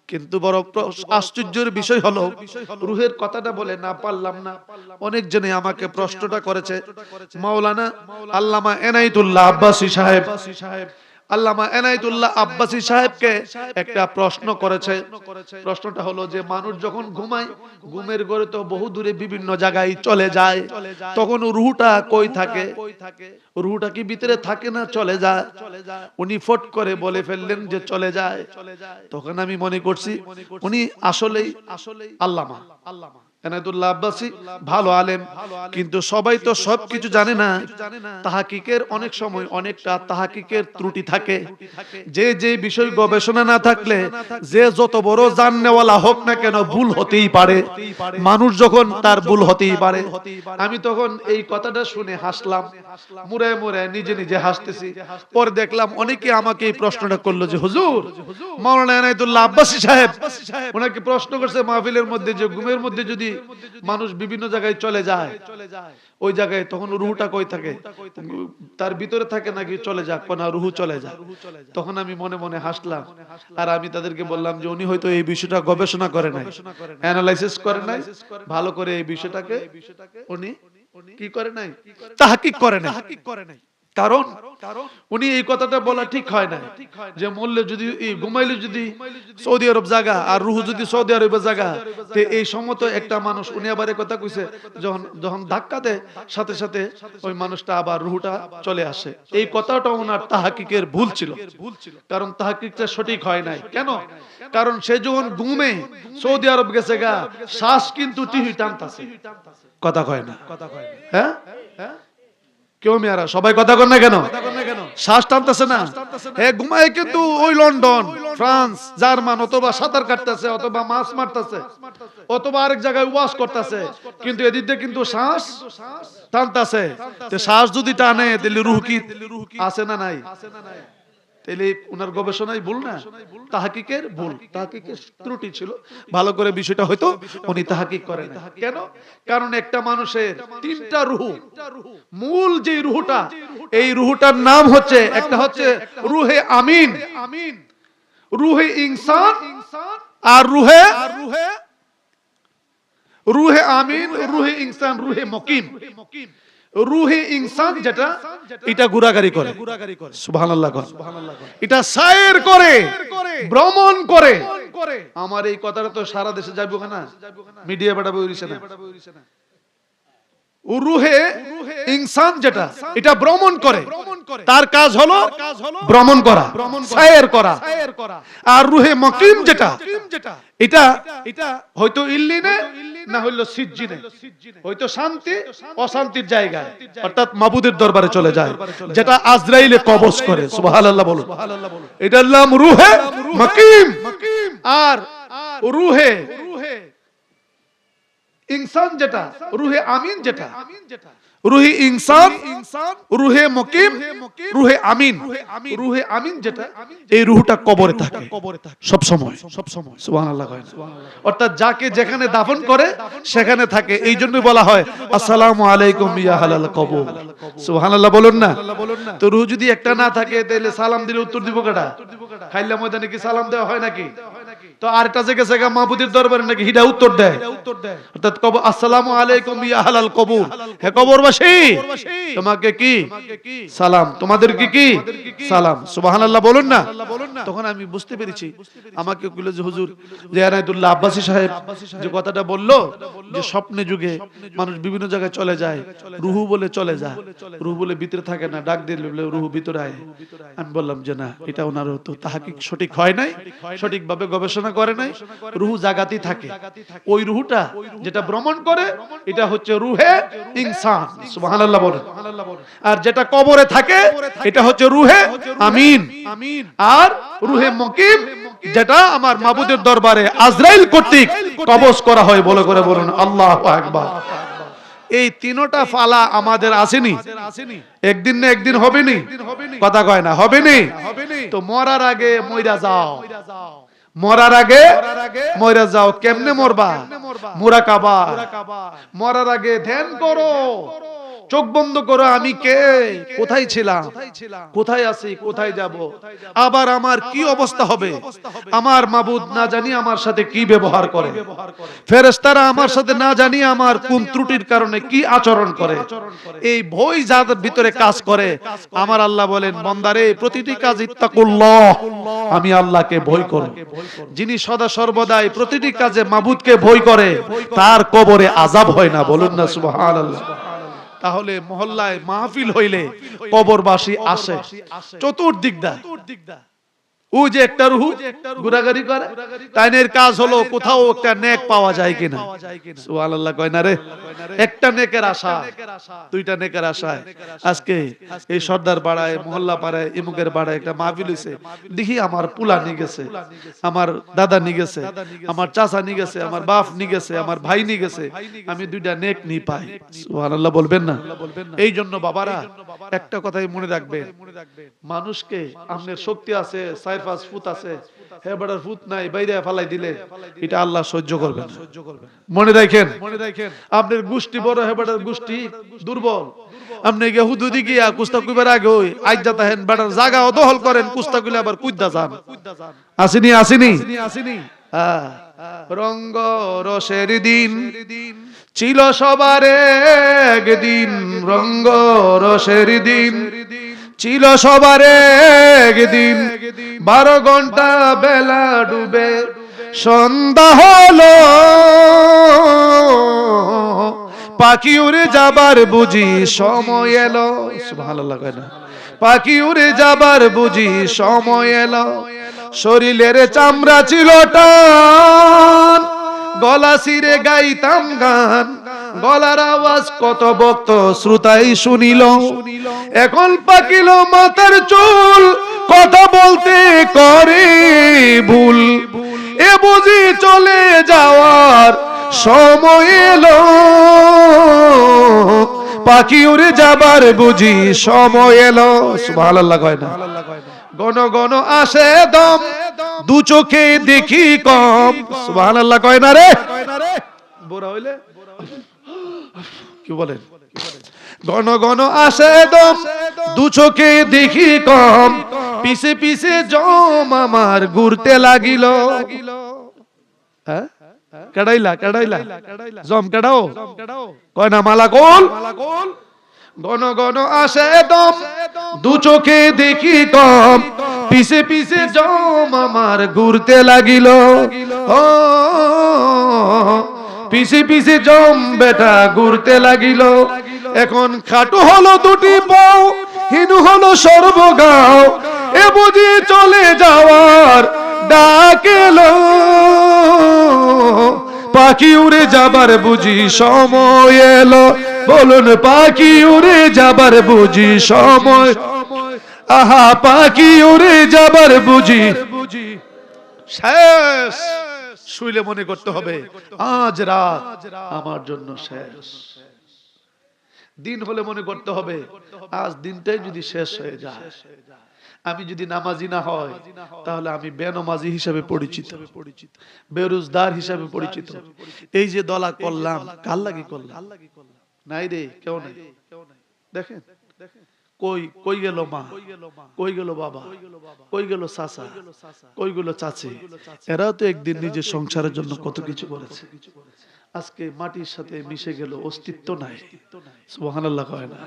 কিন্তু বড় আশ্চর্যের বিষয় হলো রুহের কথাটা বলে না পারলাম না। অনেক জনে আমাকে প্রশ্নটা করেছে, মাওলানা আল্লামা এনায়েতুল্লাহ আব্বাসী সাহেব, আল্লামা এনায়েতুল্লাহ আব্বাসী সাহেবকে একটা প্রশ্ন করেছে। প্রশ্নটা হলো যে মানুষ যখন ঘুমায়, ঘুমের ঘরে তো বহু দূরে বিভিন্ন জায়গায় চলে যায়, তখন রুহটা কই থাকে? রুহটা কি ভিতরে থাকে না চলে যায়? উনি ফট করে বলে ফেললেন যে চলে যায়। তখন আমি মনে করছি উনি আসলেই আল্লামা এনায়েতুল্লাহ আব্বাসী ভালো আলেম, কিন্তু সবাই তো সবকিছু জানে না। তাহাকিকের অনেক সময় অনেকটা তাহাকিকের ত্রুটি থাকে। যে যে বিষয় গবেষণা না থাকলে যে যত বড় জাননেওয়ালা হোক না কেন ভুল হতেই পারে। মানুষ যখন তার ভুল হতেই পারে। আমি তখন এই কথাটা শুনে হাসলাম, মুড়ে মুড়ে নিজে নিজে হাসতেছি। পরে দেখলাম অনেকে আমাকে এই প্রশ্নটা করলো যে হুজুর মাওলানা এনায়েতুল্লাহ আব্বাসী সাহেব ওনাকে প্রশ্ন করছে মাহফিলের মধ্যে যে ঘুমের মধ্যে যদি মানুষ বিভিন্ন জায়গায় চলে যায়, ওই জায়গায় তখন রুহটা কই থাকে? তার ভিতরে থাকে নাকি চলে যাক? না, রুহু চলে যায়। তখন আমি মনে মনে হাসলাম, আর আমি তাদেরকে বললাম যে উনি হয়তো এই বিষয়টা গবেষণা করে নাই, অ্যানালাইসিস করে নাই ভালো করে, এই বিষয়টাকে উনি কি করে নাই, তাহকিক করে নাই। কারণ উনি এই কথাটা বলা ঠিক হয় না যে মরলে যদি ঘুমাইলে যদি সৌদি আরব জায়গা আর রুহু যদি সৌদি আরবের জায়গা, তো এই সমত একটা মানুষ, উনি আবার এই কথা কইছে যখন যখন ধাক্কা দেয় সাথে সাথে ওই মানুষটা আবার রুহুটা চলে আসে। এই কথাটা ওনার তাহকিকের ভুল ছিল, কারণ তাহকিকটা সঠিক হয় নাই। কেন? কারণ সে যখন ঘুমে সৌদি আরব গেছে গা, শ্বাস কিন্তু টিহি টানতাছে, কথা কয় না। হ্যাঁ কেউ মেয়ারা সবাই কথা কন না কেন? শ্বাস টানতেছে না, হে ঘুমায় কিন্তু ওই লন্ডন, ফ্রান্স, জার্মান, অথবা সাঁতার কাটতেছে, অথবা মাছ মারতেছে, অথবা আরেক জায়গায় ওয়াশ করতেছে, কিন্তু এদিকে কিন্তু শ্বাস টানতেছে। তো শ্বাস যদি টানে তাহলে রুহ কি আছে না নাই? তাহলে উনার গবেষণায় ভুল না, তাহকিকের ভুল, তাহকিকের ত্রুটি ছিল। ভালো করে বিষয়টা হয়তো উনি তাহকিক করেন। কেন? কারণ একটা মানুষের তিনটা রুহ, মূল যে রুহটা, এই রুহটার নাম হচ্ছে, একটা হচ্ছে রুহে আমিন, রুহে ইনসান, আর রুহে আমিন, রুহে ইনসান, রুহে মুকিম। রুহে ইনসান যেটা, এটা ঘোরাঘুরি করে, সুবহানাল্লাহ, এটা সায়ের করে, ভ্রমণ করে। আমার এই কথাটা তো সারা দেশে যাইবো না, মিডিয়া পাঠাবো না। রুহে ইনসান যেটা, এটা ভ্রমণ করে, তার কাজ হলো ভ্রমণ করা, সায়ের করা। আর রুহে মুকিম যেটা, এটা হয়তো ইল্লিনে না হইলো সিজ্জিনে, হয়তো শান্তি অশান্তির জায়গায়, অর্থাৎ মাবুদের দরবারে চলে যায়, যেটা আজরাইলে কবজ করে। সুবহানাল্লাহ বলুন। এটার নাম রুহে মুকিম। আর রুহে ইনসান যেটা, রুহে আমিন যেটা, রুহে ইনসান, রুহে মুকিম, রুহে আমিন। রুহে আমিন যেটা, এই রুহটা কবরে থাকে সব সময়, সুবহানাল্লাহ। অর্থাৎ যাকে যেখানে দাফন করে সেখানে থাকে। এই জন্য বলা হয় আসসালামু আলাইকুম ইয়া আহলাল কবর, সুবহানাল্লাহ বলুন না। তো রুহ যদি একটা না থাকে তাহলে সালাম দিলে উত্তর দিব কাটা? খাইলা ময়দানে কি সালাম দেওয়া হয় নাকি? তো আরেকটা জায়গা মাহবুদের দরবারে নাকি হিডা উত্তর দেয়, অর্থাৎ কবর আসসালামু আলাইকুম ইয়া আহলাল কবর, হে কবরবাসী তোমাকে কি সালাম, তোমাদের কি সালাম, সুবহানাল্লাহ বলুন না। তখন আমি বুঝতে পেরেছি, আমাকে কইলো যে হুজুর যে এনায়েতুল্লাহ আব্বাসী সাহেব যে কথাটা বললো যে স্বপ্নে যুগে মানুষ বিভিন্ন জায়গায় চলে যায়, রুহু বলে চলে যায়, রুহু বলে ভিতরে থাকে না, ডাক দিলে বলে রুহু ভিতরে আয়। আমি বললাম যে না, এটা ওনার তো তাহকিক সঠিক হয় নাই, সঠিকভাবে গবেষণা করে নাই। রুহু জাগাতেই থাকে, ওই রুহুটা যেটা ভ্রমণ করে এটা হচ্ছে রুহে ইনসান, সুবহানাল্লাহ বলেন। আর যেটা কবরে থাকে এটা হচ্ছে রুহে আমিন। আর রুহে মুকিম যেটা আমার মাবুদের দরবারে আজরাইল কর্তৃক কবজ করা হয়। বলে করে বলুন আল্লাহু আকবার। এই তিনটা ফালা আমাদের আসেনি, একদিন না একদিন হবে নি, কথা কয় না, হবে নি। তো মরার আগে মইরা যাও, মরার আগে মইরা যাও। কেমনে মরবা? মুরাকাবা। মরার আগে ধ্যান করো, চোখ বন্ধ করো, আমি কে, কোথায় ছিলাম, কোথায় আছি, কোথায় যাব, আবার আমার কি অবস্থা হবে, আমার মাবুদ না জানি আমার সাথে কি ব্যবহার করে, ফেরেশতারা আমার সাথে না জানি আমার কোন ত্রুটির কারণে কি আচরণ করে। এই ভয় যাদের ভিতরে কাজ করে, আমার আল্লাহ বলেন বান্দারে প্রতিটি কাজ ইত্তাকুল্লাহ, আমি আল্লাহকে ভয় করো। যিনি সদা সর্বদাই প্রতিটি কাজে মাবুদকে ভয় করে তার কবরে আযাব হয় না, বলুন না সুবহানাল্লাহ। তাহলে মহল্লায় মাহফিল হইলে কবরবাসী আসে চতুর্দিক দা, ও যে একটা রুহু ঘোরাঘুরি করে, তাইনের কাজ হলো কোথাও একটা নেক পাওয়া যায় কিনা। সুবহানাল্লাহ কয় না রে, একটা নেকের আশা, দুইটা নেকের আশায় আজকে এই সর্দার পাড়ায়, মহল্লা পাড়ায়, ইমুকের পাড়ায় একটা মাহফিল হইছে, দেখি আমার পুলা নিয়ে গেছে, আমার দাদা নিয়ে গেছে, আমার চাচা নিয়ে গেছে, আমার বাপ নিয়ে গেছে, আমার ভাই নিয়ে গেছে, আমি দুইটা নেক নি পাই। সুবহানাল্লাহ বলবেন না? এই জন্য বাবারা একটা কথাই মনে রাখবেন, মানুষকে আপনার শক্তি আছে, 4-5 ফুট আছে, হেবাড়ার ফুট নাই, বাইরে ফালাই দিলে এটা আল্লাহ সহ্য করবে না। মনে রাখেন, আপনার গোষ্ঠী বড়, হেবাড়ার গোষ্ঠী দুর্বল, আপনি গিয়ে হুদুদি গিয়া কুস্তা কইবার আগে ওই আইজ যাতা হেন বেটার জায়গা দখল করেন, কুস্তা কইলে আবার কুইদা যান। আসেনি আসেনি রঙ্গ রসের দিন ছিল সবার একদিন, রঙ্গ রসের দিন ছিল সবার একদিন, 12 ঘন্টা বেলা ডুবে সন্ধ্যা হলো, পাখি উড়ে যাবার বুঝি সময় এলো। সুবহানাল্লাহ কয় না? পাখি উড়ে যাবার বুঝি সময় এলো, শরীরের চামড়া ছিল টান, গলা ছিঁড়ে গাইতাম গান, গলার আওয়াজ কত ভক্ত শ্রোতাই শুনিল, এখন পাকিল মাথার চুল, কথা বলতে করে ভুল, এ বুঝি চলে যাওয়ার সময় এলো, পাখি উড়ে যাবার বুঝি সময় এলো। সুবহানাল্লাহ কয় না? গণ গণ আসে দম, দু চোখে দেখি কম। সুবহানাল্লাহ কয় না রে? বুড়া হইলে কি বলেন? গণ গণ আসে দম, দু চোখে দেখি কম, পিছে পিছে জম আমার ঘুরতে লাগিল। হ্যাঁ কেডাইলা কেডাইলা জম কেডাও কয় না মালা কোল। গণ গণ আসে দম, দু চোখে দেখি কম, পিছে পিছে জম আমার ঘুরতে লাগিল। ও পিছে পিছে জম বেটা ঘুরতে লাগিল, এখন খাটু হলো দুটি বউ, হিনু হলো সর্বগাঁও, এ বুঝি চলে যাওয়ার ডাক এলো, পাখি উড়ে যাবার বুঝি সময় এলো। বলুন পাখি উড়ে যাবার বুঝি সময়, আহা পাখি উড়ে যাবার বুঝি শেষ। শুইলে মনে করতে হবে আজ রাত আমার জন্য শেষ, দিন হলে মনে করতে হবে আজ দিনটাই যদি শেষ হয়ে যায়, আমি যদি নামাজি না হয় তাহলে আমি বেনামাজি হিসাবে পরিচিত, বেরোজগার হিসাবে পরিচিত। এই যে দলা করলাম কার লাগি করলাম? নাই রে, কেউ নাই। দেখেন কই কই গেল মা, কই গেল বাবা, কই গেল চাচা, কই গেল চাচি, এরাও তো একদিন নিজের সংসারের জন্য কত কিছু করেছে, আজকে মাটির সাথে মিশে গেল, অস্তিত্ব নাই। সুবহানাল্লাহ কয় না?